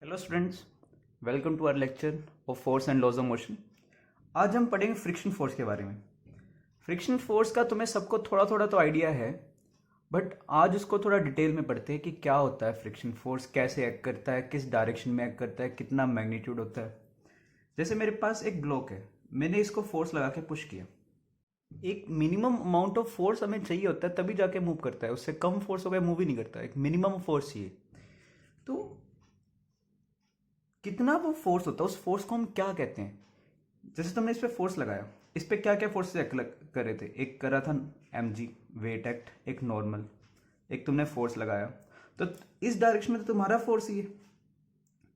Hello students, welcome to our lecture of force and laws of motion. आज हम पढ़ेंगे friction force के बारे में। फ्रिक्शन फोर्स का तुम्हें सबको थोड़ा थोड़ा तो आइडिया है, बट आज उसको थोड़ा डिटेल में पढ़ते हैं कि क्या होता है फ्रिक्शन फोर्स, कैसे एक्ट करता है, किस डायरेक्शन में एक्ट करता है, कितना मैग्नीट्यूड होता है। जैसे मेरे पास एक ब्लॉक है, मैंने इसको फोर्स लगा के पुश किया। एक मिनिमम अमाउंट ऑफ फोर्स हमें चाहिए होता है तभी जाके मूव करता है, उससे कम फोर्स हो गया मूव ही नहीं करता, एक मिनिमम फोर्स चाहिए। तो कितना वो फोर्स होता है, उस फोर्स को हम क्या कहते हैं। जैसे तुमने इस पे फोर्स लगाया, इस पे क्या क्या फोर्स कर रहे थे, एक करा था mg वेट एक्ट, एक नॉर्मल, एक तुमने फोर्स लगाया। तो इस डायरेक्शन में तो तुम्हारा फोर्स ही है।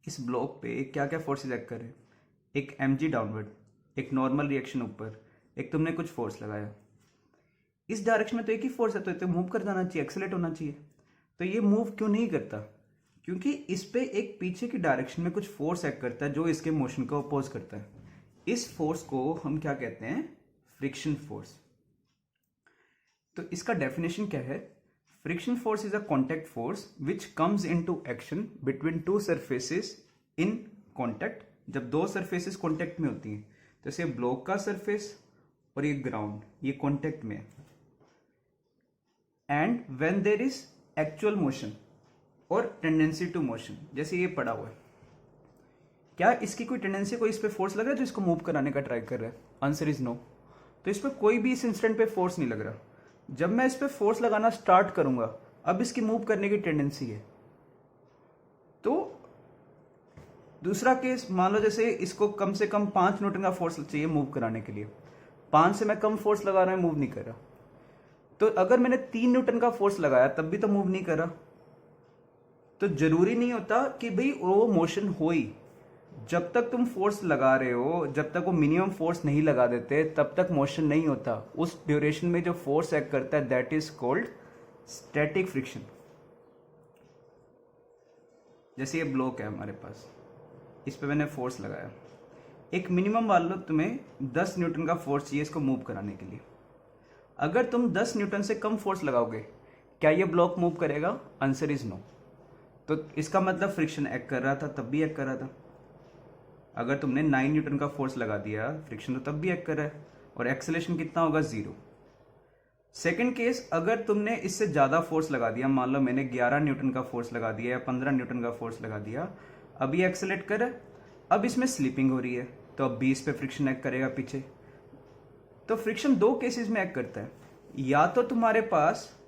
इस ब्लॉक पे क्या क्या फोर्सेस एक्ट कर रहे हैं, एक mg डाउनवर्ड, एक नॉर्मल रिएक्शन ऊपर, एक तुमने कुछ फोर्स लगाया। इस डायरेक्शन में तो एक ही फोर्स है, तो मूव कर जाना चाहिए, एक्सेलेरेट होना चाहिए। तो ये मूव क्यों नहीं करता? क्योंकि इस पे एक पीछे की डायरेक्शन में कुछ फोर्स एक्ट करता है जो इसके मोशन को अपोज करता है। इस फोर्स को हम क्या कहते हैं? Friction force. तो इसका डेफिनेशन क्या है? Friction force is a contact force which comes into action between two surfaces in contact. जब दो सरफेसेस कॉन्टैक्ट में होती हैं, जैसे ब्लॉक का सरफेस और ये ग्राउंड, ये कॉन्टैक्ट में है, and when there is actual motion और टेंडेंसी टू मोशन, जैसे ये पड़ा हुआ है, क्या इसकी कोई टेंडेंसी, कोई इस पे फोर्स लग रहा है जो इसको मूव कराने का ट्राई कर रहा है? Answer is no. तो इस पे कोई भी इस इंस्टेंट पे फोर्स नहीं लग रहा। जब मैं इस पे फोर्स लगाना स्टार्ट करूंगा, अब इसकी मूव करने की टेंडेंसी है। तो दूसरा केस मान लो, जैसे इसको कम से कम 5 न्यूटन का फोर्स चाहिए मूव कराने के लिए, 5 से मैं कम फोर्स लगा रहा हूं, मूव नहीं कर रहा। तो अगर मैंने 3 न्यूटन का फोर्स लगाया तब भी तो मूव नहीं कर रहा। तो जरूरी नहीं होता कि भाई वो मोशन हो ही। जब तक तुम फोर्स लगा रहे हो, जब तक वो मिनिमम फोर्स नहीं लगा देते, तब तक मोशन नहीं होता। उस ड्यूरेशन में जो फोर्स एक्ट करता है that is called static friction. जैसे ये ब्लॉक है हमारे पास, इस पे मैंने फोर्स लगाया, एक मिनिमम मान लो तुम्हें 10 न्यूटन का फोर्स चाहिए इसको मूव कराने के लिए। अगर तुम 10 न्यूटन से कम फोर्स लगाओगे, क्या ये ब्लॉक मूव करेगा? Answer is no. तो इसका मतलब फ्रिक्शन एक्ट कर रहा था तब भी एक्ट कर रहा था। अगर तुमने 9 न्यूटन का फोर्स लगा दिया, फ्रिक्शन तो तब भी एक्ट कर रहा है, और एक्सेलेरेशन कितना होगा? 0। सेकेंड केस, अगर तुमने इससे ज़्यादा फोर्स लगा दिया, मान लो मैंने 11 न्यूटन का फोर्स लगा दिया या 15 न्यूटन का फोर्स लगा दिया, अब ये एक्सेलेरेट कर रहा है, अब इसमें स्लिपिंग हो रही है, तो अब भी इस पे फ्रिक्शन एक्ट करेगा पीछे। तो फ्रिक्शन दो केसेस में एक्ट करता है, या तो तुम्हारे पास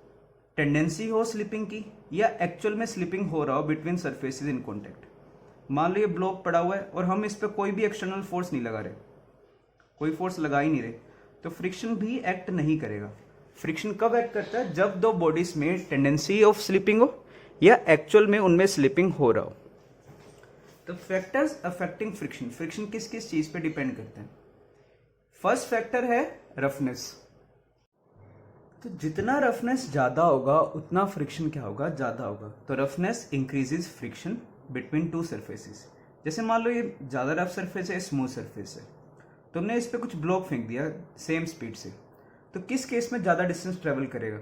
टेंडेंसी हो स्लिपिंग की, या एक्चुअल में स्लिपिंग हो रहा हो बिटवीन सरफेसेस इन कॉन्टैक्ट। मान लो ये ब्लॉक पड़ा हुआ है और हम इस पर कोई भी एक्सटर्नल फोर्स नहीं लगा रहे, कोई फोर्स लगा ही नहीं रहे, तो फ्रिक्शन भी एक्ट नहीं करेगा। फ्रिक्शन कब एक्ट करता है? जब दो बॉडीज में टेंडेंसी ऑफ स्लिपिंग हो या एक्चुअल में उनमें स्लिपिंग हो रहा हो। तो फैक्टर्स अफेक्टिंग फ्रिक्शन, फ्रिक्शन किस किस चीज पे डिपेंड करते हैं? फर्स्ट फैक्टर है रफनेस। तो जितना रफनेस ज्यादा होगा उतना फ्रिक्शन क्या होगा? ज्यादा होगा। तो roughness increases friction between two surfaces. जैसे मान लो ये ज्यादा रफ सरफेस है, स्मूथ सरफेस है, तुमने इस पे कुछ ब्लॉक फेंक दिया सेम स्पीड से, तो किस केस में ज्यादा डिस्टेंस ट्रेवल करेगा?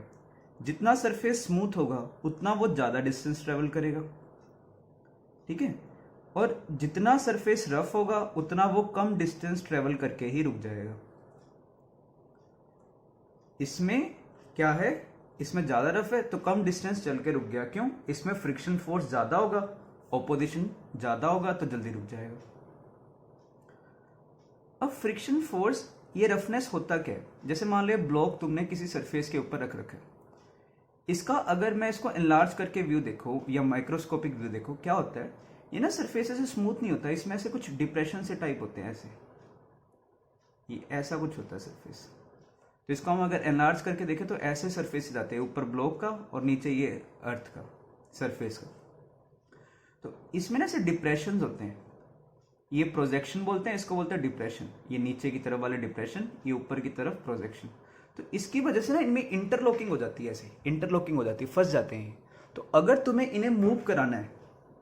जितना सरफेस स्मूथ होगा उतना वो ज्यादा डिस्टेंस ट्रेवल करेगा, ठीक है। और जितना सरफेस रफ होगा उतना वो कम डिस्टेंस ट्रेवल करके ही रुक जाएगा। इसमें क्या है? इसमें ज्यादा रफ है तो कम डिस्टेंस चल के रुक गया, क्यों? इसमें फ्रिक्शन फोर्स ज्यादा होगा, ऑपोजिशन ज्यादा होगा, तो जल्दी रुक जाएगा। अब फ्रिक्शन फोर्स, ये रफनेस होता क्या है? जैसे मान लो ब्लॉक तुमने किसी सरफेस के ऊपर रख रखा है, इसका अगर मैं इसको एनलार्ज करके व्यू देखो या माइक्रोस्कोपिक व्यू देखो, क्या होता है? ये ना सरफेस ऐसे स्मूथ नहीं होता, इसमें ऐसे कुछ डिप्रेशन से टाइप होते हैं, ऐसे ये ऐसा कुछ होता है सरफेस। तो इसको हम अगर एनलार्ज करके देखें तो ऐसे सरफेस आते हैं, ऊपर ब्लॉक का और नीचे ये अर्थ का सरफेस का। तो इसमें ना ऐसे डिप्रेशन होते हैं, ये प्रोजेक्शन बोलते हैं, इसको बोलते हैं डिप्रेशन। ये नीचे की तरफ वाले डिप्रेशन, ये ऊपर की तरफ प्रोजेक्शन। तो इसकी वजह से ना इनमें इंटरलॉकिंग हो जाती है, ऐसे इंटरलॉकिंग हो जाती है, फंस जाते हैं। तो अगर तुम्हें इन्हें मूव कराना है,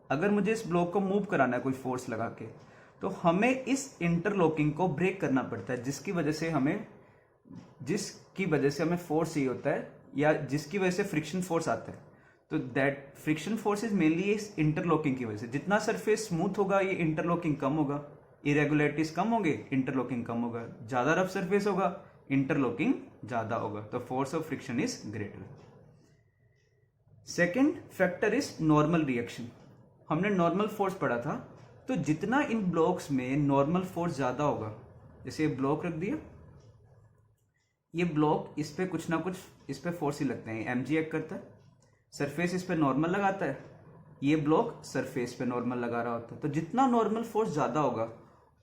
अगर मुझे इस ब्लॉक को मूव कराना है कोई फोर्स लगा के, तो हमें इस इंटरलॉकिंग को ब्रेक करना पड़ता है, जिसकी वजह से हमें फोर्स चाहिए होता है, या जिसकी वजह से फ्रिक्शन फोर्स आता है। तो that friction force is mainly इस इंटरलॉकिंग की वजह से। जितना सरफेस स्मूथ होगा ये इंटरलॉकिंग कम होगा, इरेगुलरिटीज कम होंगे, इंटरलॉकिंग कम होगा। ज्यादा रफ सरफेस होगा, इंटरलॉकिंग ज्यादा होगा, तो force of friction is greater. Second factor is normal reaction. हमने नॉर्मल फोर्स पढ़ा था, तो जितना इन ब्लॉक्स में नॉर्मल फोर्स ज्यादा होगा, जैसे ये ब्लॉक रख दिया, ये ब्लॉक इस पे कुछ ना कुछ इस पे फोर्स ही लगते हैं, एमजी एक्ट करता है, सरफेस इस पे नॉर्मल लगाता है, ये ब्लॉक सरफेस पे नॉर्मल लगा रहा होता है। तो जितना नॉर्मल फोर्स ज्यादा होगा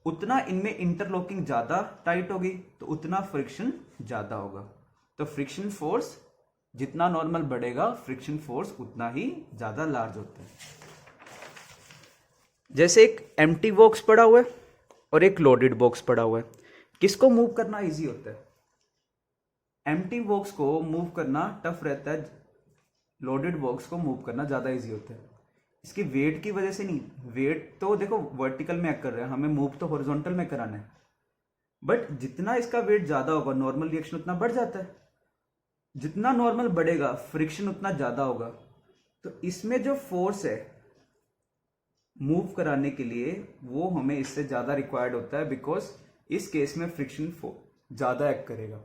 उतना इनमें इंटरलॉकिंग ज्यादा टाइट होगी, तो उतना फ्रिक्शन ज्यादा होगा। तो फ्रिक्शन फोर्स जितना नॉर्मल बढ़ेगा, फ्रिक्शन फोर्स उतना ही ज्यादा लार्ज होता है। जैसे एक एम्प्टी बॉक्स पड़ा हुआ है और एक लोडेड बॉक्स पड़ा हुआ है, किसको मूव करना इजी होता है? एम्प्टी बॉक्स को मूव करना टफ रहता है, लोडेड बॉक्स को मूव करना ज्यादा इजी होता है। इसकी वेट की वजह से नहीं, वेट तो देखो वर्टिकल में एक्ट कर रहे हैं, हमें मूव तो हॉरिजॉन्टल में कराना है, बट जितना इसका वेट ज्यादा होगा नॉर्मल रिएक्शन उतना बढ़ जाता है। जितना नॉर्मल बढ़ेगा फ्रिक्शन उतना ज्यादा होगा। तो इसमें जो फोर्स है मूव कराने के लिए वो हमें इससे ज्यादा रिक्वायर्ड होता है, बिकॉज इस केस में फ्रिक्शन ज्यादा एक्ट करेगा।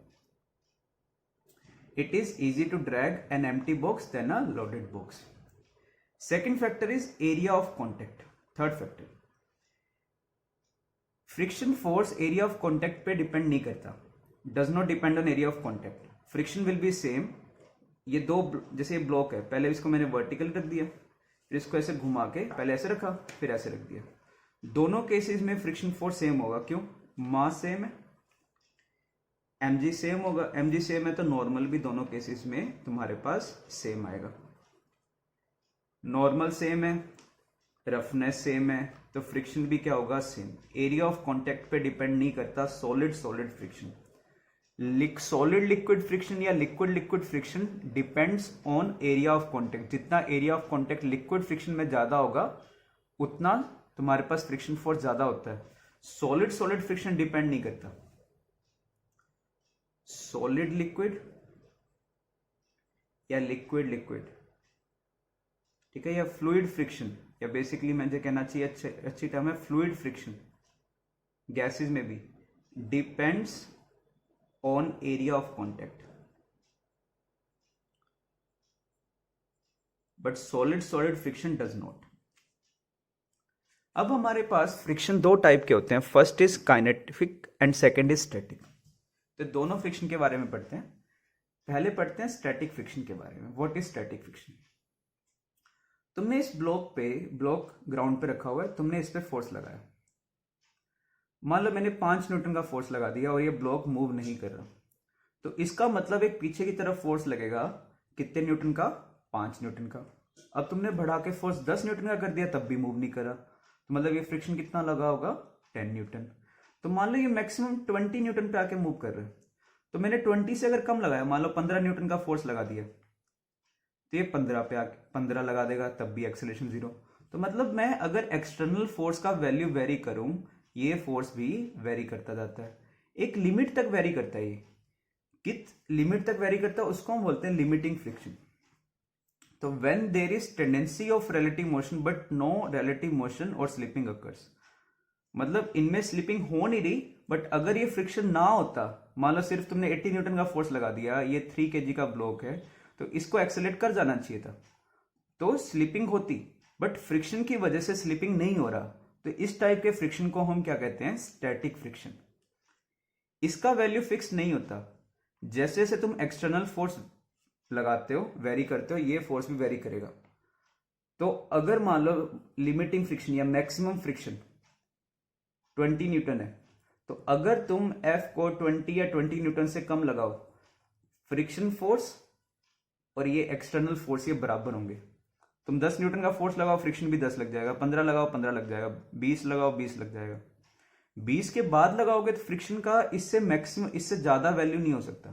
It is easy to drag an empty box than a loaded box. Second factor is area of contact. Third factor, friction force area of contact पे depend नहीं करता, does not depend on area of contact. Friction will be same. ये दो जैसे ये block है, पहले इसको मैंने वर्टिकल रख दिया, फिर इसको ऐसे घुमा के पहले ऐसे रखा फिर ऐसे रख दिया। दोनों केसेस में फ्रिक्शन फोर्स सेम होगा, क्यों? मास सेम है, mg सेम होगा, mg सेम है तो नॉर्मल भी दोनों केसेस में तुम्हारे पास सेम आएगा। नॉर्मल सेम है, रफनेस सेम है, तो फ्रिक्शन भी क्या होगा? सेम। एरिया ऑफ कांटेक्ट पे डिपेंड नहीं करता solid solid friction. Solid liquid friction या liquid liquid friction depends on area of contact. जितना area of contact liquid friction में ज्यादा होगा उतना तुम्हारे पास फ्रिक्शन फोर्स ज्यादा होता है। सॉलिड सॉलिड फ्रिक्शन डिपेंड नहीं करता। सॉलिड लिक्विड या लिक्विड लिक्विड, ठीक है, या फ्लूइड फ्रिक्शन, या बेसिकली मुझे कहना चाहिए अच्छी टर्म है फ्लूइड फ्रिक्शन, गैसेस में भी depends on area of contact, but solid solid friction does not. अब हमारे पास फ्रिक्शन दो टाइप के होते हैं, first is kinetic and second is static. तो दोनों फ्रिक्शन के बारे में पढ़ते हैं। पहले पढ़ते हैं स्टैटिक फ्रिक्शन के बारे में। What is static friction? तुमने इस ब्लॉक ग्राउंड पे रखा हुआ है, तुमने इस पे फोर्स लगाया, मान लो मैंने 5 न्यूटन का फोर्स लगा दिया और ये ब्लॉक मूव नहीं कर रहा, तो इसका मतलब एक पीछे की तरफ फोर्स लगेगा कितने न्यूटन का? 5 न्यूटन का। अब तुमने बढ़ा के फोर्स 10 न्यूटन का कर दिया, तब भी मूव नहीं करा, तो मतलब ये फ्रिक्शन कितना लगा होगा? 10 न्यूटन। तो मान लो ये मैक्सिमम 20 न्यूटन पे आके मूव कर रहे हैं, तो मैंने 20 से अगर कम लगाया, मान लो 15 न्यूटन का फोर्स लगा दिया, तो ये 15 पे आके 15 लगा देगा, तब भी एक्सेलरेशन 0। तो मतलब मैं अगर एक्सटर्नल फोर्स का वैल्यू वेरी करूं, ये फोर्स भी वेरी करता जाता है, एक लिमिट तक वेरी करता है। ये कित लिमिट तक वेरी करता है उसको हम बोलते हैं लिमिटिंग फ्रिक्शन। तो when there is tendency of relative motion but no relative motion or slipping occurs, मतलब इनमें स्लिपिंग हो नहीं रही, बट अगर ये फ्रिक्शन ना होता, मान लो सिर्फ तुमने 80 न्यूटन का फोर्स लगा दिया, ये 3 kg का ब्लॉक है, तो इसको एक्सेलेरेट कर जाना चाहिए था, तो स्लिपिंग होती, बट फ्रिक्शन की वजह से स्लिपिंग नहीं हो रहा, तो इस टाइप के फ्रिक्शन को हम क्या कहते हैं? Static friction. इसका वैल्यू फिक्स नहीं होता, जैसे जैसे तुम एक्सटर्नल फोर्स लगाते हो, वेरी करते हो, ये फोर्स भी वेरी करेगा। तो अगर मान लो लिमिटिंग फ्रिक्शन या मैक्सिमम फ्रिक्शन 20 न्यूटन है, तो अगर तुम F को 20 या 20 न्यूटन से कम लगाओ, फ्रिक्शन फोर्स और ये एक्सटर्नल फोर्स ये बराबर होंगे। तुम 10 न्यूटन का फोर्स लगाओ, फ्रिक्शन भी 10 लग जाएगा, 15 लगाओ 15 लग जाएगा, 20 लगाओ 20 लग जाएगा। 20 के बाद लगाओगे तो फ्रिक्शन का इससे मैक्सिमम, इससे ज्यादा वैल्यू नहीं हो सकता।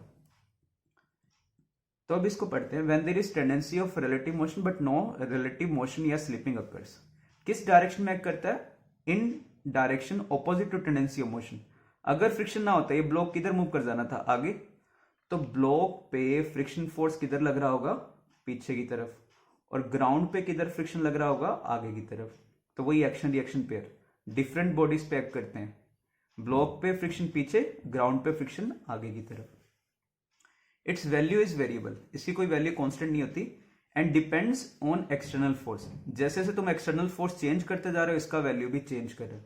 तो अब इसको पढ़ते हैं। When there is tendency of relative motion but no relative motion या स्लिपिंग अकर्स, किस डायरेक्शन में एक्ट करता है? In direction opposite to tendency of motion. अगर फ्रिक्शन ना होता, ये ब्लॉक किधर मूव कर जाना था? आगे। तो ब्लॉक पे फ्रिक्शन फोर्स किधर लग रहा होगा? पीछे की तरफ। और ग्राउंड पे किधर फ्रिक्शन लग रहा होगा, आगे की तरफ। तो वही action reaction pair different bodies पे एक्ट करते हैं। ब्लॉक पे फ्रिक्शन पीछे, ग्राउंड पे फ्रिक्शन आगे की तरफ। इट्स वैल्यू इज वेरिएबल, इसकी कोई वैल्यू कांस्टेंट नहीं होती, and depends on external force. जैसे जैसे तुम एक्सटर्नल फोर्स चेंज करते जा रहे हो, इसका वैल्यू भी चेंज कर रहे हो।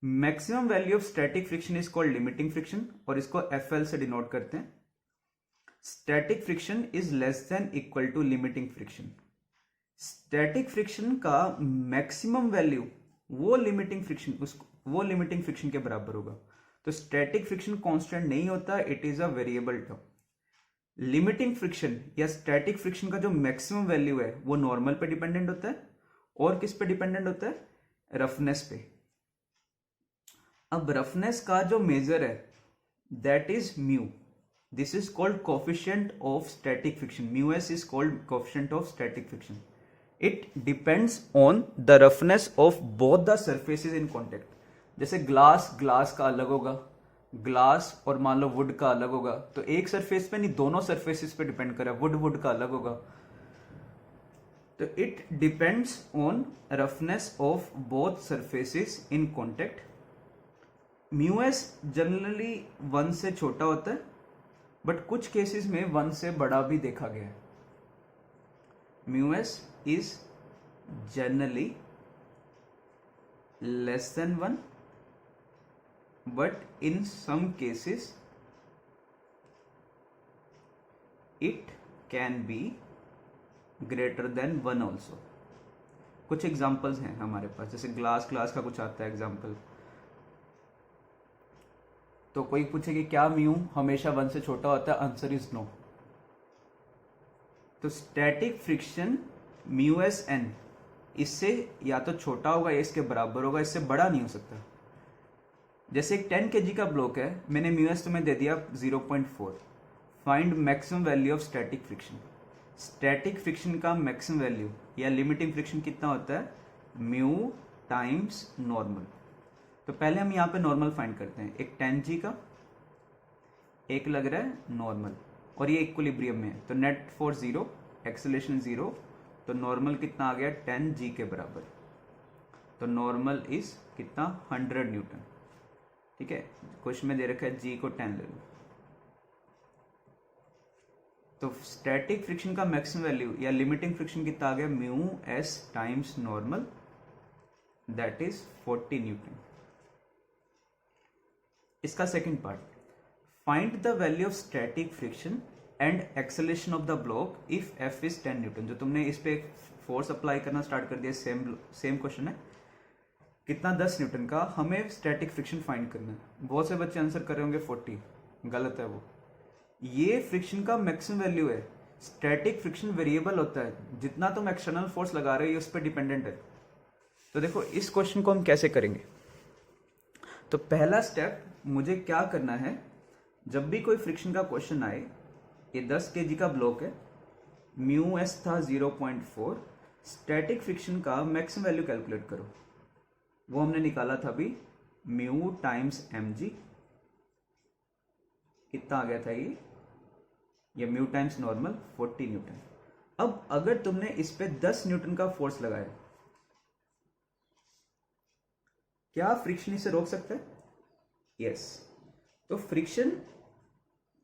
Maximum value of static friction is called limiting friction, और इसको FL से डिनोट करते हैं। Static friction is less than equal to limiting friction. Static friction का मैक्सिमम वैल्यू वो लिमिटिंग फ्रिक्शन के बराबर होगा। तो स्टैटिक फ्रिक्शन कांस्टेंट नहीं होता, it is a variable term. Limiting friction या स्टैटिक फ्रिक्शन का जो मैक्सिमम वैल्यू है वो नॉर्मल पे डिपेंडेंट होता है, और किस पे डिपेंडेंट होता है, रफनेस पे। अब रफनेस का जो मेजर है that is mu, this is called coefficient of static friction. Mu S is called coefficient of static friction. It depends on the roughness of both the surfaces in contact. जैसे glass का अलग होगा, glass और मान लो would का अलग होगा, तो एक सरफेस पे नहीं, दोनों सरफेसिस पे डिपेंड करे, वुड का अलग होगा। तो it depends on roughness of both surfaces in contact. Mu S generally 1 से छोटा होता है, बट कुछ केसेस में 1 से बड़ा भी देखा गया है। Mu S is generally less than 1, but in some cases it can be greater than 1 also। कुछ एग्जांपल्स हैं हमारे पास, जैसे ग्लास का कुछ आता है एग्जांपल। तो कोई पूछे कि क्या म्यू हमेशा 1 से छोटा होता है, आंसर इज नो। तो static friction mu S N इससे या तो छोटा होगा या इसके बराबर होगा, इससे बड़ा नहीं हो सकता। जैसे एक 10 kg का ब्लॉक है, मैंने म्यू एस तुम्हें दे दिया 0.4। Find maximum value of static friction. Static friction का मैक्सिमम वैल्यू या लिमिटिंग फ्रिक्शन कितना होता है, म्यू टाइम्स नॉर्मल। तो पहले हम यहाँ पे नॉर्मल फाइंड करते हैं। एक 10G का, एक लग रहा है नॉर्मल, और ये इक्विलिब्रियम में है, तो नेट फोर्स 0, एक्सेलरेशन 0, तो नॉर्मल कितना आ गया 10G के बराबर। तो नॉर्मल इज कितना 100 न्यूटन। ठीक है, क्वेश्चन में दे रखा है G को 10 ले लो। तो स्टैटिक फ्रिक्शन का मैक्सिमम वैल्यू या लिमिटिंग फ्रिक्शन कितना आ गया, mu s times normal, that is 40 newton. इसका second part, find the value of static friction and acceleration of the block if F is 10 newton. जो तुमने इस पे फोर्स अप्लाई करना स्टार्ट कर दिया, सेम क्वेश्चन है, कितना 10 न्यूटन का, हमें स्टैटिक फ्रिक्शन फाइंड करना है। बहुत से बच्चे आंसर कर रहे होंगे 40, गलत है वो। ये फ्रिक्शन का मैक्सिमम वैल्यू है। स्टैटिक फ्रिक्शन वेरिएबल होता है, जितना तुम एक्सटर्नल फोर्स लगा रहे हो उस पर डिपेंडेंट है। तो देखो इस क्वेश्चन को हम कैसे करेंगे। तो पहला स्टेप मुझे क्या करना है, जब भी कोई फ्रिक्शन का क्वेश्चन आए, ये 10 kg का ब्लॉक है, म्यू एस था 0.4, स्टैटिक फ्रिक्शन का मैक्सिमम वैल्यू कैलकुलेट करो। वो हमने निकाला था अभी, म्यू टाइम्स mg, कितना आ गया था ये म्यू टाइम्स नॉर्मल 40 न्यूटन। अब अगर तुमने इस पे 10 न्यूटन का फोर्स लगाया, क्या फ्रिक्शन इसे रोक सकता है? यस। तो फ्रिक्शन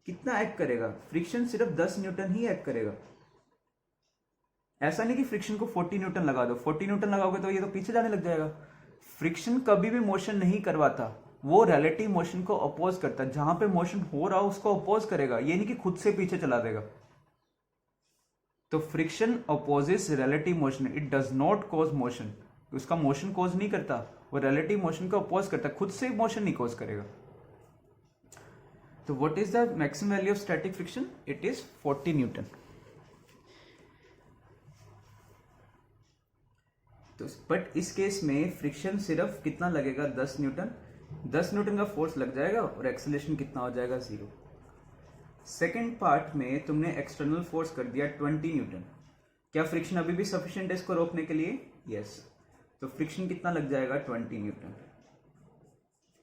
कितना एक्ट करेगा, फ्रिक्शन सिर्फ 10 न्यूटन ही एक्ट करेगा। ऐसा नहीं कि फ्रिक्शन को 40 न्यूटन लगा दो, 40 न्यूटन लगाओगे तो ये तो पीछे जाने लग जाएगा। फ्रिक्शन कभी भी मोशन नहीं करवाता, वो रिलेटिव मोशन को अपोज करता है। जहां पे मोशन हो रहा हो उसको अपोज करेगा, ये नहीं कि खुद से पीछे चला देगा। तो friction opposes relative motion, it does not cause motion. उसका मोशन कॉज नहीं करता, वो रिलेटिव मोशन को अपोज करता है, खुद से मोशन नहीं कॉज करेगा। तो what is the maximum value of static friction? It is 40 Newton. तो बट इस केस में फ्रिक्शन सिर्फ कितना लगेगा, 10 न्यूटन। 10 न्यूटन का फोर्स लग जाएगा और एक्सेलरेशन कितना हो जाएगा, 0। सेकेंड पार्ट में तुमने एक्सटर्नल फोर्स कर दिया 20 न्यूटन। क्या फ्रिक्शन अभी भी सफिशिएंट है इसको रोकने के लिए? यस। तो फ्रिक्शन कितना लग जाएगा, 20 न्यूटन।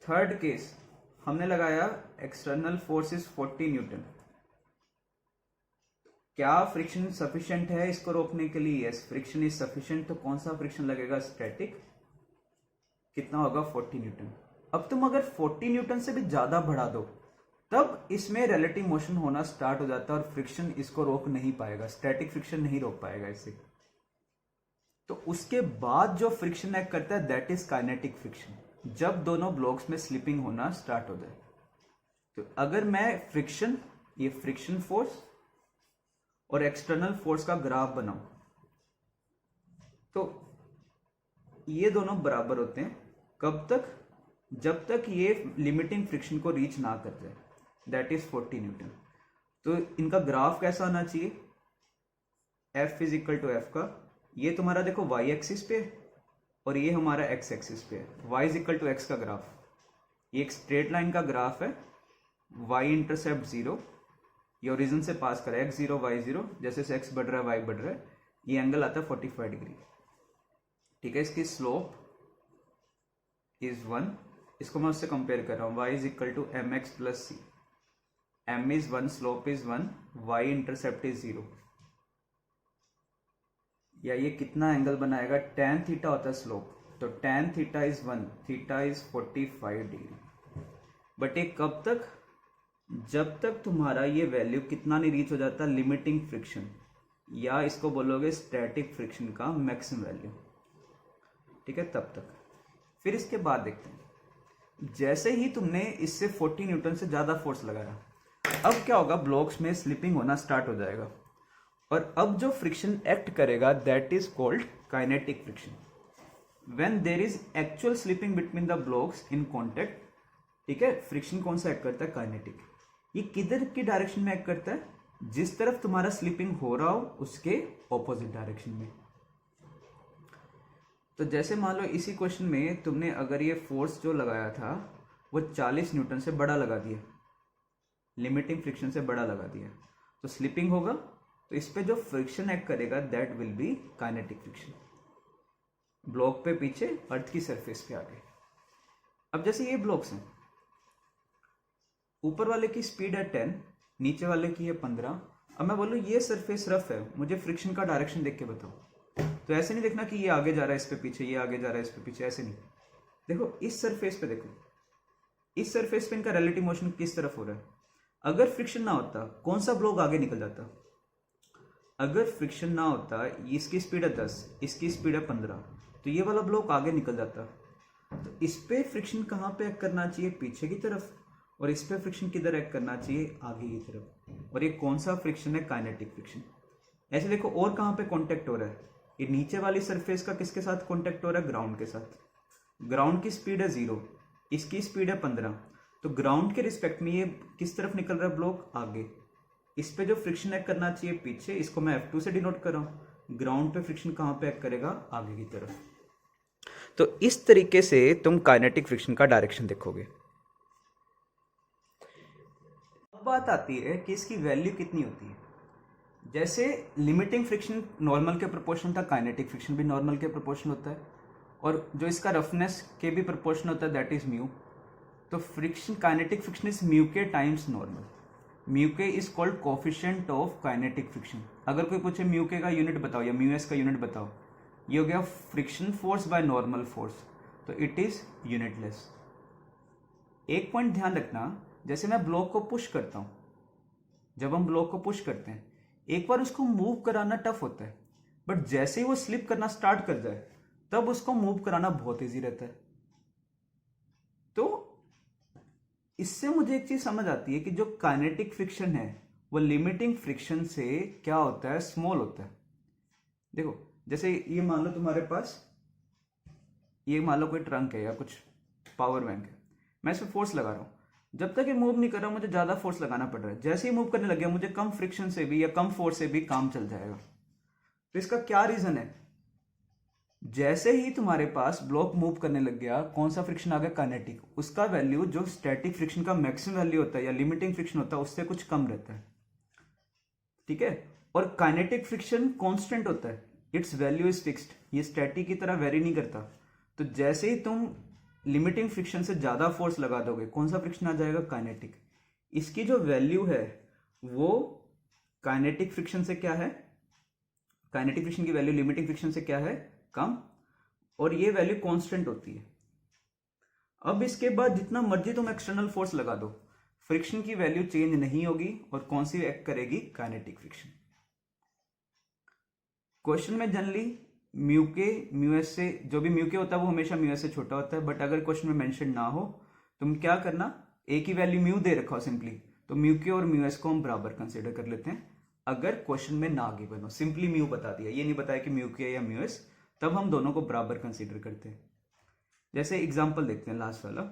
थर्ड केस हमने लगाया एक्सटर्नल फोर्स इज 40 न्यूटन। क्या फ्रिक्शन सफिशिएंट है इसको रोकने के लिए? Yes, friction is sufficient. तो कौन सा फ्रिक्शन लगेगा? स्टैटिक। कितना होगा? 40 न्यूटन। अब तुम अगर 40 न्यूटन से भी ज्यादा बढ़ा दो तब इसमें रिलेटिव मोशन होना स्टार्ट हो जाता है और फ्रिक्शन इसको रोक नहीं पाएगा, स्टैटिक फ्रिक्शन नहीं रोक पाएगा इसे। तो उसके बाद जो फ्रिक्शन एक्ट करता है दैट इज काइनेटिक फ्रिक्शन, जब दोनों ब्लॉक्स में स्लिपिंग होना स्टार्ट हो जाए। तो अगर मैं फ्रिक्शन, ये फ्रिक्शन फोर्स और एक्सटर्नल फोर्स का ग्राफ बनाऊं तो ये दोनों बराबर होते हैं कब तक? जब तक ये लिमिटिंग फ्रिक्शन को रीच ना कर जाए, दैट इज 40 न्यूटन। तो इनका ग्राफ कैसा आना चाहिए? F is equal to F का, ये तुम्हारा देखो y एक्सिस पे और ये हमारा x एक्सिस पे है। y is equal to x का ग्राफ, ये एक स्ट्रेट लाइन का ग्राफ है। y इंटरसेप्ट 0, ये ओरिजिन से पास कर x 0 y 0, जैसे से x बढ़ रहा है y बढ़ रहा है, ये एंगल आता है 45 डिग्री। ठीक है, इसकी स्लोप इज 1, इसको मैं उससे कंपेयर कर रहा हूँ। y is equal to m x plus c, m is 1, slope is 1, y intercept is 0। या ये कितना एंगल बनाएगा? tan थीटा होता है स्लोप, तो tan theta is 1, theta is 45 degree. But ये कब तक? जब तक तुम्हारा ये वैल्यू कितना नहीं रीच हो जाता? लिमिटिंग फ्रिक्शन, या इसको बोलोगे स्टैटिक फ्रिक्शन का मैक्सिमम वैल्यू। ठीक है, तब तक। फिर इसके बाद देखते हैं, जैसे ही तुमने इससे 40 न्यूटन से ज्यादा फोर्स लगाया, अब क्या होगा? ब्लॉक्स में स्लिपिंग होना स्टार्ट हो जाएगा और अब जो फ्रिक्शन एक्ट करेगा that is called kinetic friction. When there is actual slipping between the blocks in contact, ठीक है, फ्रिक्शन कौन सा एक्ट करता है? काइनेटिक। ये किधर की डायरेक्शन में एक्ट करता है? जिस तरफ तुम्हारा स्लिपिंग हो रहा हो उसके ऑपोजिट डायरेक्शन में। तो जैसे मान लो इसी क्वेश्चन में तुमने अगर ये फोर्स जो लगाया था वो 40 न्यूटन से बड़ा लगा दिया, लिमिटिंग फ्रिक्शन से बड़ा लगा दिया, तो स्लिपिंग होगा। तो इस पे जो फ्रिक्शन एक्ट करेगा that will be kinetic friction, block पे पीछे, अर्थ की सरफेस पे आगे। अब जैसे ये ब्लॉक्स हैं, ऊपर वाले की स्पीड है 10, नीचे वाले की है 15। अब मैं बोलूँ ये सरफेस रफ है, मुझे फ्रिक्शन का डायरेक्शन देख के बताओ। तो ऐसे नहीं देखना कि ये आगे जा रहा है इस पे पीछे, ये आगे जा रहा है इस पे पीछे, ऐसे नहीं। देखो इस सरफेस पे, देखो इस सरफेस पे इनका रिलेटिव मोशन किस तरफ हो रहा है। अगर फ्रिक्शन ना होता कौन सा ब्लॉक आगे निकल जाता? अगर फ्रिक्शन ना होता, इसकी स्पीड है 10, इसकी स्पीड है 15, तो ये वाला ब्लॉक आगे निकल जाता। तो इस पे फ्रिक्शन कहाँ पे एक्ट करना चाहिए? पीछे की तरफ। और इस पे फ्रिक्शन किधर एक्ट करना चाहिए? आगे की तरफ। और ये कौन सा फ्रिक्शन है? Kinetic friction. ऐसे देखो और कहाँ पे कॉन्टेक्ट हो रहा है? ये नीचे वाली सरफेस का किसके साथ कॉन्टेक्ट हो रहा है? ग्राउंड के साथ। ग्राउंड की स्पीड है 0, इसकी स्पीड है 15, तो ग्राउंड के रिस्पेक्ट में ये किस तरफ निकल रहा है ब्लॉक? आगे। इस पे जो फ्रिक्शन एक्ट करना चाहिए पीछे, इसको मैं F2 से डिनोट कर रहा हूँ। ग्राउंड पे फ्रिक्शन कहाँ पे एक्ट करेगा? आगे की तरफ। तो इस तरीके से तुम काइनेटिक फ्रिक्शन का डायरेक्शन देखोगे। अब बात आती है कि इसकी वैल्यू कितनी होती है। जैसे लिमिटिंग फ्रिक्शन नॉर्मल के प्रोपोर्शन था, काइनेटिक फ्रिक्शन भी नॉर्मल के प्रोपोर्शन होता है, और जो इसका रफनेस के भी प्रोपोर्शन होता है दैट इज म्यू। तो friction, kinetic friction is mu के टाइम्स नॉर्मल। म्यू के is called coefficient of kinetic friction. अगर कोई पूछे म्यू के का यूनिट बताओ या म्यू एस का यूनिट बताओ, ये हो गया friction force by normal force, तो इट इज यूनिटलेस। एक पॉइंट ध्यान रखना, जैसे मैं ब्लॉक को पुश करता हूं, जब हम ब्लॉक को पुश करते हैं एक बार उसको मूव कराना टफ होता है, बट जैसे ही वो स्लिप करना स्टार्ट कर जाए तब उसको मूव कराना बहुत इजी रहता है। तो इससे मुझे एक चीज समझ आती है कि जो काइनेटिक फ्रिक्शन है वो लिमिटिंग फ्रिक्शन से क्या होता है? स्मॉल होता है। देखो जैसे ये मान लो तुम्हारे पास, ये मान लो कोई ट्रंक है या कुछ पावर बैंक है, मैं इसमें फोर्स लगा रहा हूं, जब तक ये मूव नहीं कर रहा मुझे ज्यादा फोर्स लगाना पड़ रहा है। जैसे ही मूव करने लग गया मुझे कम फ्रिक्शन से भी या कम फोर्स से भी काम चल जाएगा। तो इसका क्या रीजन है? जैसे ही तुम्हारे पास ब्लॉक मूव करने लग गया, कौन सा फ्रिक्शन आ गया? काइनेटिक। उसका वैल्यू जो स्टैटिक फ्रिक्शन का मैक्सिमम वैल्यू होता है या लिमिटिंग फ्रिक्शन होता है उससे कुछ कम रहता है। ठीक है, और काइनेटिक फ्रिक्शन कांस्टेंट होता है, इट्स वैल्यू इज फिक्स्ड, ये स्टैटिक की तरह वेरी नहीं करता। तो जैसे ही तुम लिमिटिंग फ्रिक्शन से ज्यादा फोर्स लगा दोगे, कौन सा फ्रिक्शन आ जाएगा? काइनेटिक। इसकी जो वैल्यू है वो काइनेटिक फ्रिक्शन से क्या है, काइनेटिक फ्रिक्शन की वैल्यू लिमिटिंग फ्रिक्शन से क्या है, कम, और ये वैल्यू कांस्टेंट होती है। अब इसके बाद जितना मर्जी तुम एक्सटर्नल फोर्स लगा दो, फ्रिक्शन की वैल्यू चेंज नहीं होगी, और कौन सी एक्ट करेगी, काइनेटिक फ्रिक्शन। क्वेश्चन में जनरली म्यू के म्यू एस से, जो भी म्यू के होता है वो हमेशा म्यू एस से छोटा होता है, बट अगर क्वेश्चन में मेंशन ना हो तुम क्या करना, एक ही वैल्यू म्यू दे रखा हो सिंपली, तो म्यू के और म्यू एस को हम बराबर कंसीडर कर लेते हैं। अगर क्वेश्चन में ना गिवन हो, सिंपली म्यू बता दिया, ये नहीं बताया कि म्यू के या म्यू एस, तब हम दोनों को बराबर कंसीडर करते हैं। जैसे एग्जांपल देखते हैं लास्ट वाला,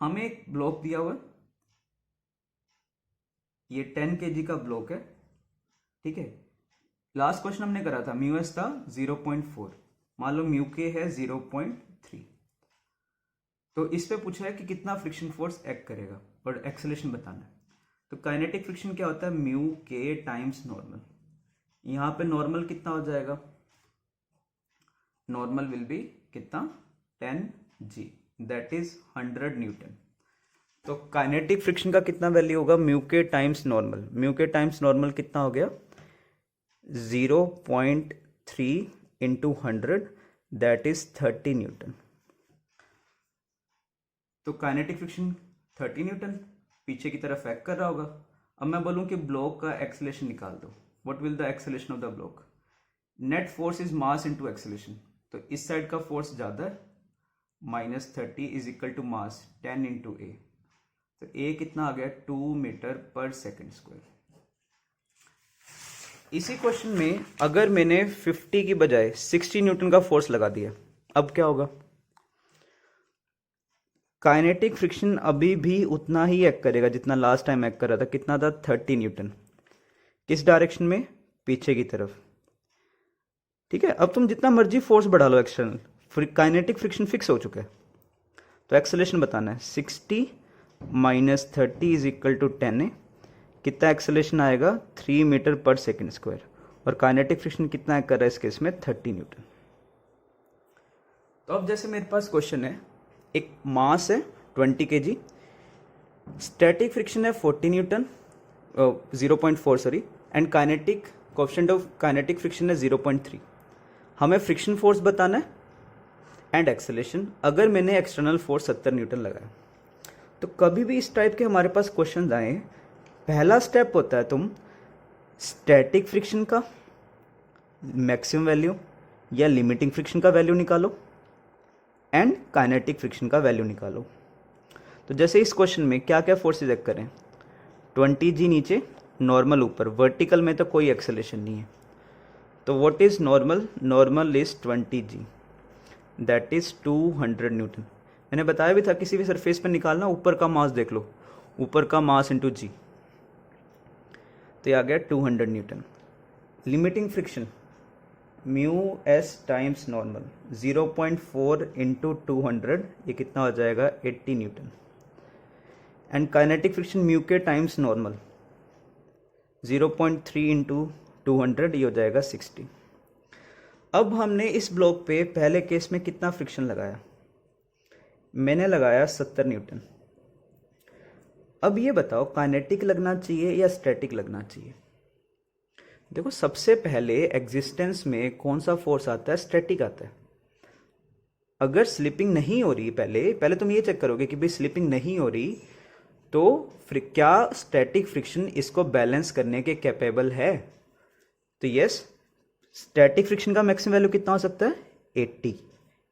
हमें एक ब्लॉक दिया हुआ है, ये 10 kg का ब्लॉक है, ठीक है। लास्ट क्वेश्चन हमने करा था, म्यू एस था 0.4, मान लो म्यू के है 0.3, तो इस पे पूछा है कि कितना फ्रिक्शन फोर्स एक्ट करेगा और एक्सेलरेशन बताना है। तो काइनेटिक फ्रिक्शन क्या होता है, म्यू के टाइम्स नॉर्मल। यहां पे नॉर्मल कितना हो जाएगा, नॉर्मल विल बी कितना, 10 g, दैट इज 100 न्यूटन। तो काइनेटिक फ्रिक्शन का कितना वैल्यू होगा, म्यू के टाइम्स नॉर्मल, म्यू के टाइम्स नॉर्मल कितना हो गया, 0.3 इंटू 100, दैट इज 30 न्यूटन। तो काइनेटिक फ्रिक्शन 30 न्यूटन पीछे की तरफ एक्ट कर रहा होगा। अब मैं बोलूं कि ब्लॉक का एक्सेलरेशन निकाल दो, what will the acceleration of the block, net force is mass into acceleration, तो इस साइड का फोर्स ज्यादा है, -30 is equal to mass 10 into a, तो ए कितना आ गया, 2 मीटर पर सेकेंड स्क्वायर। इसी क्वेश्चन में अगर मैंने 50 की बजाय 60 न्यूटन का फोर्स लगा दिया, अब क्या होगा, काइनेटिक फ्रिक्शन अभी भी उतना ही एक्ट करेगा जितना लास्ट टाइम एक्ट कर रहा था, कितना था, 30 न्यूटन, किस डायरेक्शन में, पीछे की तरफ, ठीक है। अब तुम जितना मर्जी फोर्स बढ़ा लो एक्सटर्नल, काइनेटिक फ्रिक्शन फिक्स हो चुका है, तो एक्सेलरेशन बताना है, 60 माइनस 30 इज इक्वल टू 10 है, कितना एक्सेलरेशन आएगा, 3 मीटर पर सेकेंड स्क्वायर, और काइनेटिक फ्रिक्शन कितना एक्ट कर रहा है इस केस में, 30 न्यूटन। तो अब जैसे मेरे पास क्वेश्चन है, एक मास है 20 kg, स्टैटिक फ्रिक्शन है 40 Newton, 0.4 sorry, and kinetic coefficient of kinetic friction है 0.3। हमें फ्रिक्शन फोर्स बताना है एंड एक्सेलरेशन, अगर मैंने एक्सटर्नल फोर्स 70 न्यूटन लगाया। तो कभी भी इस टाइप के हमारे पास क्वेश्चन आए, पहला स्टेप होता है तुम स्टैटिक फ्रिक्शन का मैक्सिमम वैल्यू या लिमिटिंग फ्रिक्शन का वैल्यू निकालो एंड काइनेटिक फ्रिक्शन का वैल्यू निकालो। तो जैसे इस क्वेश्चन में क्या क्या फोर्सेज एक्ट करें, 20 g नीचे, नॉर्मल ऊपर, वर्टिकल में तो कोई एक्सेलरेशन नहीं है, तो what is normal, normal is 20 g, that is 200 Newton. मैंने बताया भी था किसी भी सरफेस पे निकालना, ऊपर का मास देख लो, ऊपर का मास इंटू जी, तो ये आ गया 200 Newton. Limiting friction mu s times normal, 0.4 into 200, ये कितना हो जाएगा, 80 Newton. And kinetic friction mu के टाइम्स नॉर्मल, 0.3 इंटू 200, ये हो जाएगा 60। अब हमने इस ब्लॉक पे पहले केस में कितना फ्रिक्शन लगाया, मैंने लगाया 70 न्यूटन। अब ये बताओ काइनेटिक लगना चाहिए या स्टैटिक लगना चाहिए। देखो सबसे पहले एग्जिस्टेंस में कौन सा फोर्स आता है, स्टैटिक आता है। अगर स्लिपिंग नहीं हो रही, पहले तुम ये चेक करोगे कि भाई स्लिपिंग नहीं हो रही, तो क्या स्टैटिक फ्रिक्शन इसको बैलेंस करने के कैपेबल है। तो यस, स्टैटिक फ्रिक्शन का मैक्सिमम वैल्यू कितना हो सकता है, 80,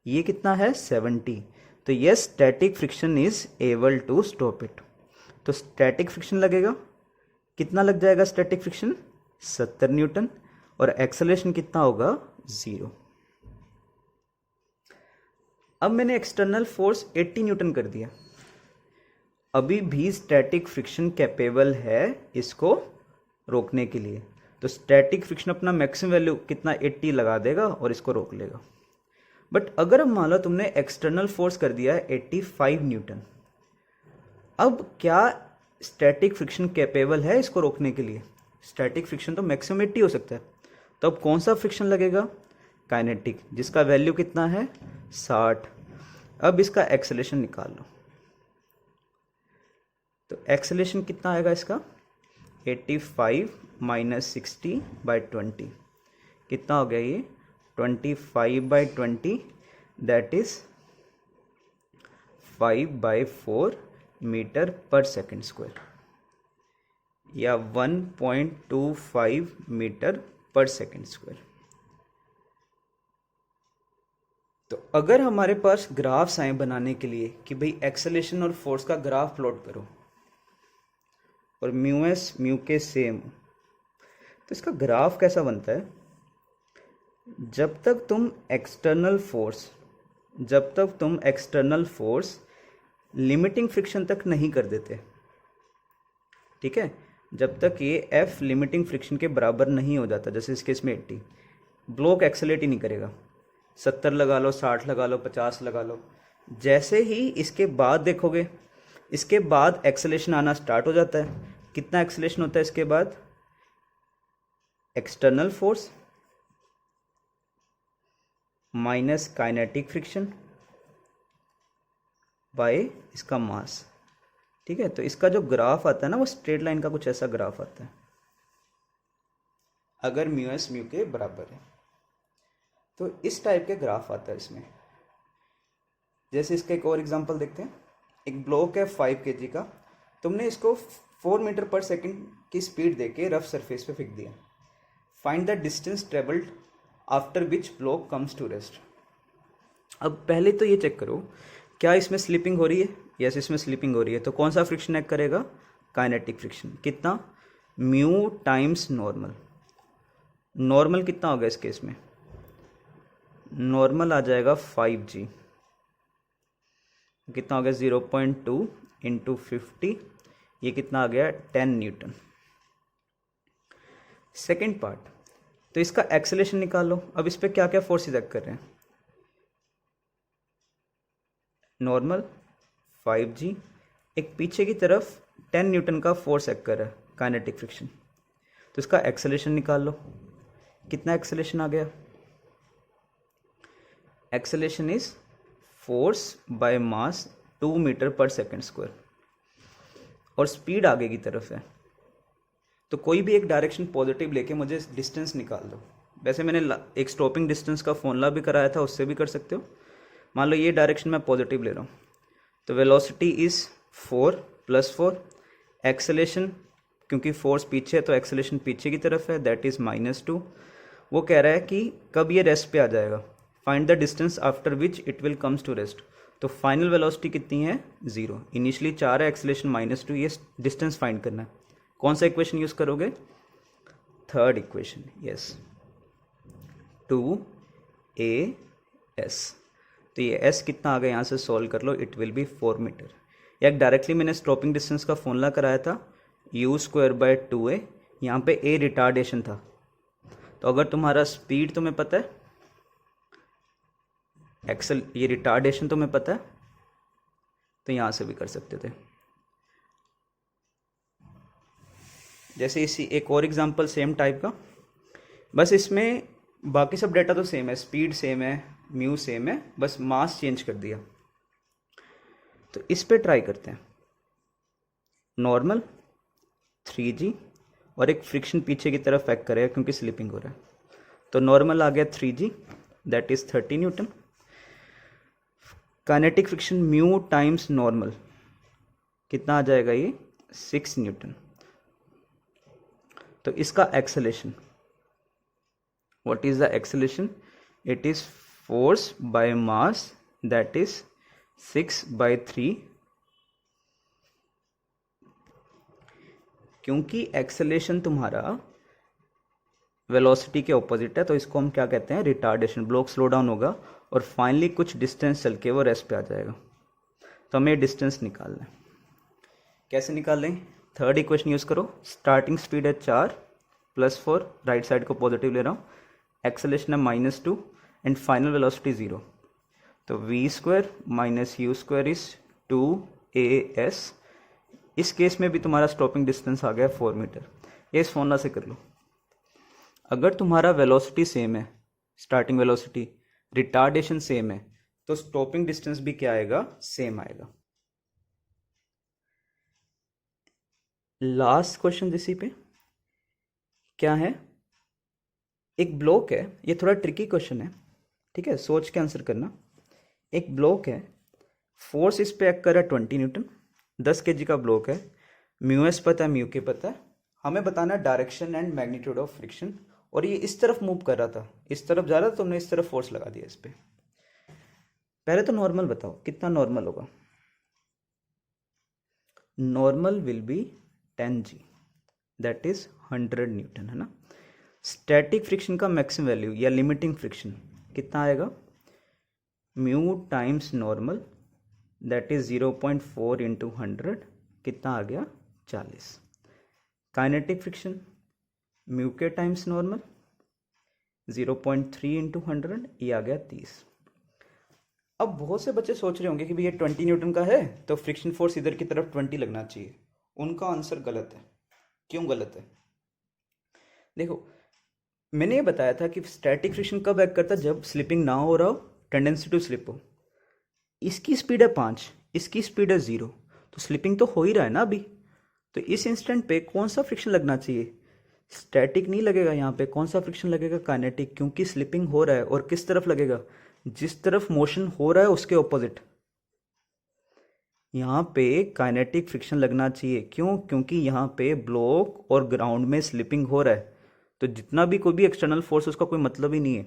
ये कितना है, 70, तो yes static friction is able to stop it. तो स्टैटिक फ्रिक्शन लगेगा, कितना लग जाएगा स्टैटिक फ्रिक्शन, 70 न्यूटन, और एक्सेलरेशन कितना होगा, 0। अब मैंने एक्सटर्नल फोर्स 80 न्यूटन कर दिया, अभी भी स्टैटिक फ्रिक्शन कैपेबल है इसको रोकने के लिए। तो स्टैटिक फ्रिक्शन अपना मैक्सिमम वैल्यू कितना, 80 लगा देगा और इसको रोक लेगा। बट अगर मान लो तुमने एक्सटर्नल फोर्स कर दिया है 85 न्यूटन, अब क्या स्टैटिक फ्रिक्शन कैपेबल है इसको रोकने के लिए। स्टैटिक फ्रिक्शन तो मैक्सिमम 80 हो सकता है, तो अब कौन सा फ्रिक्शन लगेगा, काइनेटिक, जिसका वैल्यू कितना है, 60। अब इसका एक्सेलरेशन निकाल लो, तो एक्सेलरेशन कितना आएगा इसका, 85 माइनस 60/20 कितना हो गया ये 25/20 दैट इज 5/4 मीटर पर सेकेंड स्क्वायर या 1.25 मीटर पर सेकेंड स्क्वायर। तो अगर हमारे पास ग्राफ्स आए बनाने के लिए कि भाई एक्सेलेरेशन और फोर्स का ग्राफ प्लॉट करो और म्यू एस म्यू के सेम, तो इसका ग्राफ कैसा बनता है? जब तक तुम एक्सटर्नल फोर्स लिमिटिंग फ्रिक्शन तक नहीं कर देते, ठीक है, जब तक ये F लिमिटिंग फ्रिक्शन के बराबर नहीं हो जाता, जैसे इस केस में 80, ब्लॉक एक्सेलेरेट ही नहीं करेगा। 70 लगा लो, 60 लगा लो, 50 लगा लो, जैसे ही इसके बाद देखोगे, इसके बाद एक्सेलेरेशन आना स्टार्ट हो जाता है। कितना एक्सेलेरेशन होता है इसके बाद? External force minus kinetic friction by इसका मास, ठीक है। तो इसका जो ग्राफ आता है ना, वो स्ट्रेट लाइन का कुछ ऐसा ग्राफ आता है अगर म्यू एस म्यू के बराबर है। तो इस टाइप के ग्राफ आता है इसमें। जैसे इसका एक और एग्जांपल देखते हैं। एक ब्लॉक है 5 kg का, तुमने इसको 4 मीटर पर सेकंड की स्पीड देके रफ सरफेस पे फेंक दिया। Find the distance travelled after which block comes to rest. अब पहले तो ये चेक करो, क्या इसमें स्लिपिंग हो रही है? यस, इसमें स्लिपिंग हो रही है। तो कौन सा फ्रिक्शन एक्ट करेगा? Kinetic friction. कितना? Mu times normal. नॉर्मल कितना होगा इस केस में? नॉर्मल आ जाएगा 5g। कितना हो गया? 0.2 इंटू 50, ये कितना आ गया? 10 न्यूटन। सेकेंड पार्ट, तो इसका एक्सेलेरेशन निकाल लो। अब इस पर क्या क्या फोर्सेस एक्ट कर रहे हैं? नॉर्मल 5g, एक पीछे की तरफ 10 न्यूटन का फोर्स एक्ट कर रहा है, काइनेटिक फ्रिक्शन। तो इसका एक्सेलेरेशन निकाल लो। कितना एक्सेलेरेशन आ गया? Acceleration is force by mass 2 metre पर सेकेंड स्क्वायर, और स्पीड आगे की तरफ है। तो कोई भी एक डायरेक्शन पॉजिटिव लेके मुझे डिस्टेंस निकाल दो। वैसे मैंने एक स्टॉपिंग डिस्टेंस का फॉर्मूला भी कराया था, उससे भी कर सकते हो। मान लो ये डायरेक्शन मैं पॉजिटिव ले रहा हूँ, तो वेलोसिटी इज 4 + 4। एक्सेलेरेशन, क्योंकि फोर्स पीछे है तो एक्सेलेरेशन पीछे की तरफ है, दैट इज -2। वो कह रहा है कि कब ये रेस्ट पे आ जाएगा। Find the distance after which it will comes to rest. तो फाइनल वेलोसिटी कितनी है? 0। इनिशियली 4 है, एक्सेलेरेशन -2, ये डिस्टेंस फाइंड करना है। कौन सा इक्वेशन यूज करोगे? Third equation, yes, 2as। तो ये s कितना आ गया, यहाँ से सॉल्व कर लो, इट विल बी 4 मीटर। या डायरेक्टली मैंने स्टॉपिंग डिस्टेंस का फॉर्मूला कराया था, u²/2a। यहाँ पे a रिटार्डेशन था। तो अगर तुम्हारा स्पीड तुम्हें पता है, ये रिटार्डेशन तुम्हें पता है, तो यहाँ से भी कर सकते थे। जैसे इसी एक और एग्जांपल सेम टाइप का, बस इसमें बाकी सब डेटा तो सेम है, स्पीड सेम है, म्यू सेम है, बस मास चेंज कर दिया। तो इस पे ट्राई करते हैं। नॉर्मल 3g और एक फ्रिक्शन पीछे की तरफ एक्ट करेगा क्योंकि स्लिपिंग हो रहा है। तो नॉर्मल आ गया 3g, that is 30 Newton. Kinetic friction mu times normal कितना आ जाएगा? ये 6 न्यूटन। तो इसका acceleration, what is the acceleration? It is force by mass, that is 6/3। क्योंकि एक्सेलेरेशन तुम्हारा वेलोसिटी के ऑपोजिट है, तो इसको हम क्या कहते हैं? रिटार्डेशन। ब्लॉक स्लो डाउन होगा और फाइनली कुछ डिस्टेंस चल के वो रेस्ट पे आ जाएगा। तो हमें डिस्टेंस निकालना है। कैसे निकाल लें? थर्ड इक्वेशन यूज करो। स्टार्टिंग स्पीड है 4 + 4, राइट साइड को पॉजिटिव ले रहा हूँ। एक्सेलेरेशन है -2 एंड फाइनल वेलोसिटी 0। तो v² - u² इज 2as। इस केस में भी तुम्हारा स्टॉपिंग डिस्टेंस आ गया 4 मीटर। ये इस फॉर्मूला से कर लो। अगर तुम्हारा वेलोसिटी सेम है, स्टार्टिंग वेलोसिटी, रिटार्डेशन सेम है, तो स्टॉपिंग डिस्टेंस भी क्या आएगा? सेम आएगा। लास्ट क्वेश्चन इसी पे क्या है, एक ब्लॉक है, ये थोड़ा ट्रिकी क्वेश्चन है, ठीक है, सोच के आंसर करना। एक ब्लॉक है, फोर्स इस पे एक्ट कर रहा है 20 न्यूटन, 10 kg का ब्लॉक है, म्यू एस पता है, म्यू के पता है, हमें बताना है direction and magnitude of friction, और ये इस तरफ मूव कर रहा था, इस तरफ जा रहा था, तुमने इस तरफ फोर्स लगा दिया इस पे। पहले तो नॉर्मल बताओ कितना नॉर्मल होगा। Normal will be 10 g, that is 100 Newton, है ना। स्टैटिक फ्रिक्शन का मैक्सिमम वैल्यू या लिमिटिंग फ्रिक्शन कितना आएगा, mu times normal, that is 0.4 into 100, कितना आ गया 40। काइनेटिक फ्रिक्शन म्यू के टाइम्स नॉर्मल 0.3 इंटू 100, ये आ गया 30। अब बहुत से बच्चे सोच रहे होंगे कि भैया 20 न्यूटन का है तो फ्रिक्शन फोर्स इधर की तरफ 20 लगना चाहिए। उनका आंसर गलत है। क्यों गलत है? देखो, मैंने ये बताया था कि स्टैटिक फ्रिक्शन कब एक्ट करता है, जब स्लिपिंग ना हो रहा हो, टेंडेंसी टू स्लिप हो। इसकी स्पीड है 5, इसकी स्पीड है 0, तो स्लिपिंग तो हो ही रहा है ना अभी। तो इस इंस्टेंट पे कौन सा फ्रिक्शन लगना चाहिए? स्टैटिक नहीं लगेगा यहाँ पे। कौन सा फ्रिक्शन लगेगा? काइनेटिक, क्योंकि स्लिपिंग हो रहा है। और किस तरफ लगेगा? जिस तरफ मोशन हो रहा है उसके ऑपोजिट। यहाँ पे काइनेटिक फ्रिक्शन लगना चाहिए। क्यों? क्योंकि यहाँ पे ब्लॉक और ग्राउंड में स्लिपिंग हो रहा है, तो जितना भी कोई भी एक्सटर्नल फोर्स उसका कोई मतलब ही नहीं है।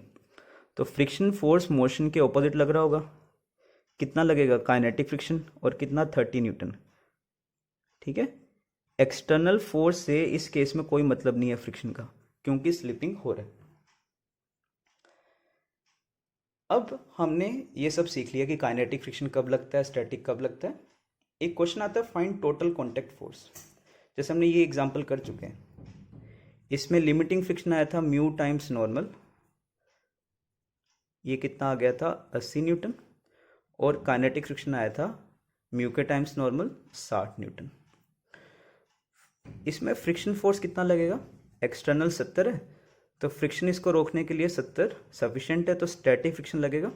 तो फ्रिक्शन फोर्स मोशन के ऑपोजिट लग रहा होगा। कितना लगेगा? Kinetic friction. और कितना? 30 न्यूटन। ठीक है, एक्सटर्नल फोर्स से इस केस में कोई मतलब नहीं है फ्रिक्शन का, क्योंकि स्लिपिंग हो रहा है। अब हमने ये सब सीख लिया कि काइनेटिक फ्रिक्शन कब लगता है, स्टैटिक कब लगता है। एक क्वेश्चन आता है फाइंड टोटल कॉन्टैक्ट फोर्स। जैसे हमने ये एग्जांपल कर चुके हैं। इसमें लिमिटिंग फ्रिक्शन आया था म्यू टाइम्स नॉर्मल, ये कितना आ गया था? 80 न्यूटन। और काइनेटिक फ्रिक्शन आया था म्यू के टाइम्स नॉर्मल 60 न्यूटन। इसमें फ्रिक्शन फोर्स कितना लगेगा? एक्सटर्नल 70 है, तो फ्रिक्शन इसको रोकने के लिए 70 सफिशिएंट है, तो स्टैटिक फ्रिक्शन लगेगा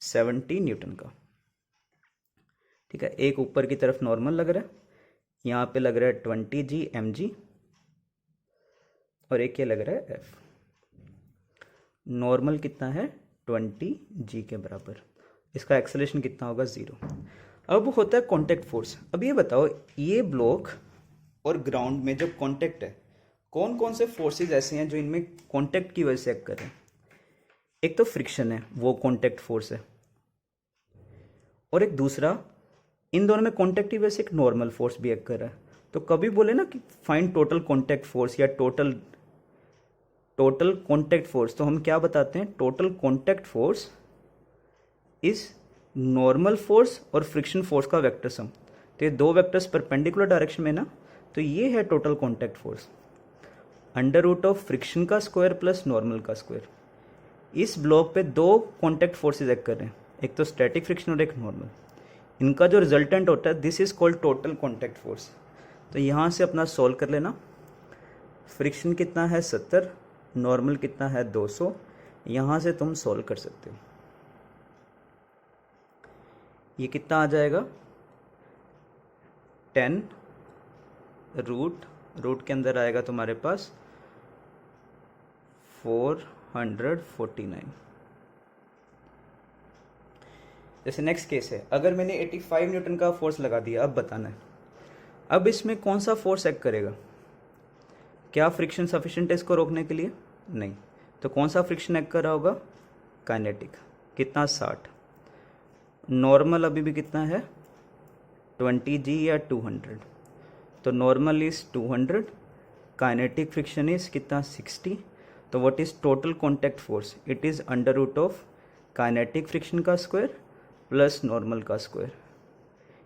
70 न्यूटन का। ठीक है, एक ऊपर की तरफ नॉर्मल लग रहा है, यहाँ पे लग रहा है 20 g mg, और एक ये लग रहा है f। नॉर्मल कितना है? 20 g के बराबर। इसका एक्सेलरेशन कितना होगा? 0। अब होता है कॉन्टैक्ट फोर्स। अब ये बताओ, ये ब्लॉक और ग्राउंड में जब कॉन्टैक्ट है, कौन कौन से फोर्सेस ऐसे हैं जो इनमें कॉन्टैक्ट की वजह से एक्ट कर रहे हैं? एक तो फ्रिक्शन है, वो कॉन्टैक्ट फोर्स है। और एक दूसरा, इन दोनों में कॉन्टैक्ट की वजह से एक नॉर्मल फोर्स भी एक्ट कर रहा है। तो कभी बोले ना कि फाइंड टोटल कॉन्टैक्ट फोर्स या टोटल कॉन्टैक्ट फोर्स, तो हम क्या बताते हैं? Total contact force is normal force और फ्रिक्शन फोर्स का वेक्टर सम। तो ये दो वेक्टर्स परपेंडिकुलर डायरेक्शन में ना, तो ये है total contact force, under root of friction का स्क्वायर प्लस नॉर्मल का स्क्वायर। इस ब्लॉक पे दो कॉन्टैक्ट फोर्सेज एक्ट कर रहे हैं, एक तो स्टैटिक फ्रिक्शन और एक नॉर्मल। इनका जो रिजल्टेंट होता है, this is called total contact force. तो यहाँ से अपना सॉल्व कर लेना। फ्रिक्शन कितना है? 70, नॉर्मल कितना है? 200। यहाँ से तुम सॉल्व कर सकते हो। ये कितना आ जाएगा? 10 रूट के अंदर आएगा तुम्हारे पास 449। जैसे नेक्स्ट केस है, अगर मैंने 85 न्यूटन का फोर्स लगा दिया, अब बताना है अब इसमें कौन सा फोर्स एक्ट करेगा। क्या फ्रिक्शन सफिशिएंट है इसको रोकने के लिए? नहीं। तो कौन सा फ्रिक्शन एक्ट कर रहा होगा? काइनेटिक। कितना? 60। नॉर्मल अभी भी कितना है? 20 g या 200। तो normal is 200, kinetic friction is कितना? 60। तो what is total contact force? It is under root of kinetic friction का स्क्वायर प्लस नॉर्मल का स्क्वायर।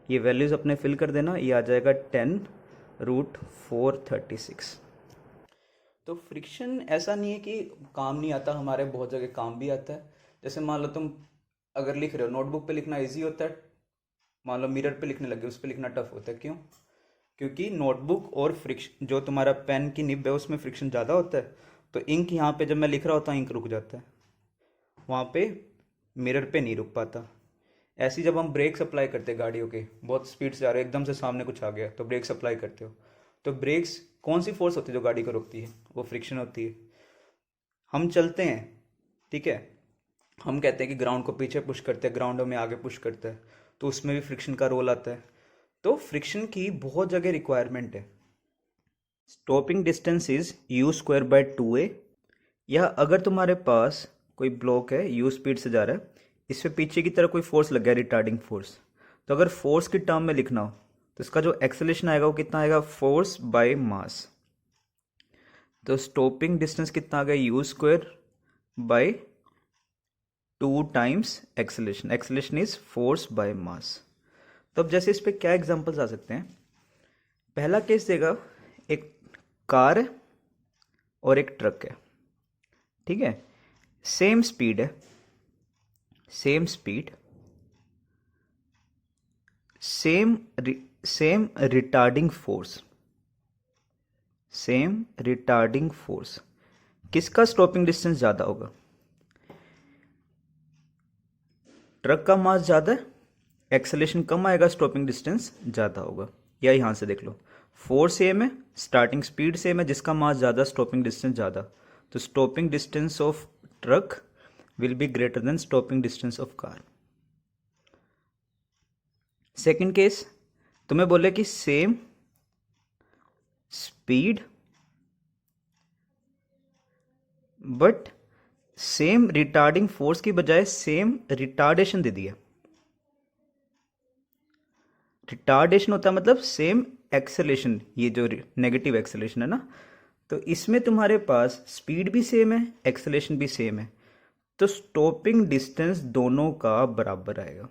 ये वैल्यूज अपने फिल कर देना, ये आ जाएगा 10√436। तो फ्रिक्शन ऐसा नहीं है कि काम नहीं आता, हमारे बहुत जगह काम भी आता है। जैसे मान लो तुम अगर लिख रहे हो, नोटबुक पे लिखना इजी होता है, मान लो मिरर पे लिखने लगे, उस पर लिखना टफ होता है। क्यों? क्योंकि नोटबुक और फ्रिक्शन, जो तुम्हारा पेन की निब है उसमें फ्रिक्शन ज़्यादा होता है, तो इंक यहाँ पे जब मैं लिख रहा होता हूँ इंक रुक जाता है, वहाँ पे मिरर पे नहीं रुक पाता। ऐसे ही जब हम ब्रेक्स अप्लाई करते हैं गाड़ियों के, बहुत स्पीड से आ रहे हो, एकदम से सामने कुछ आ गया तो ब्रेक्स अप्लाई करते हो, तो ब्रेक्स कौन सी फोर्स होती है जो गाड़ी को रोकती है? वो फ्रिक्शन होती है। हम चलते हैं, ठीक है, हम कहते हैं कि ग्राउंड को पीछे पुश करते हैं, ग्राउंड में आगे पुश करते हैं, तो उसमें भी फ्रिक्शन का रोल आता है। तो फ्रिक्शन की बहुत जगह रिक्वायरमेंट है। Stopping distance is you square by 2a, या अगर तुम्हारे पास कोई ब्लॉक है यू स्पीड से जा रहा है, इस पे पीछे की तरफ कोई फोर्स लग गया, रिटार्डिंग फोर्स, तो अगर फोर्स की टर्म में लिखना हो तो इसका जो एक्सेलेरेशन आएगा वो कितना आएगा? फोर्स बाय मास। तो स्टॉपिंग डिस्टेंस कितना आ गया? You square by 2 times acceleration. Acceleration is force by मास। तो अब जैसे इस पे क्या एग्जांपल्स आ सकते हैं? पहला केस देगा, एक कार है और एक ट्रक है, ठीक है, सेम स्पीड है, same speed, same retarding force, same retarding force. किसका स्टॉपिंग डिस्टेंस ज़्यादा होगा? ट्रक का मास ज़्यादा है, एक्सेलेरेशन कम आएगा, स्टॉपिंग डिस्टेंस ज़्यादा होगा। या यहाँ से देख लो, फोर्स सेम है, स्टार्टिंग स्पीड सेम है, जिसका मास ज़्यादा स्टॉपिंग डिस्टेंस ज़्यादा, तो stopping distance of truck will be greater than stopping distance of car. Second case, तुम्हें बोले कि same speed but same retarding force की बजाय सेम रिटार्डेशन दे दिया। रिटार्डेशन होता है मतलब सेम एक्सेलेरेशन, ये जो नेगेटिव एक्सेलेरेशन है ना, तो इसमें तुम्हारे पास स्पीड भी सेम है, एक्सेलेरेशन भी सेम है, तो स्टॉपिंग डिस्टेंस दोनों का बराबर आएगा।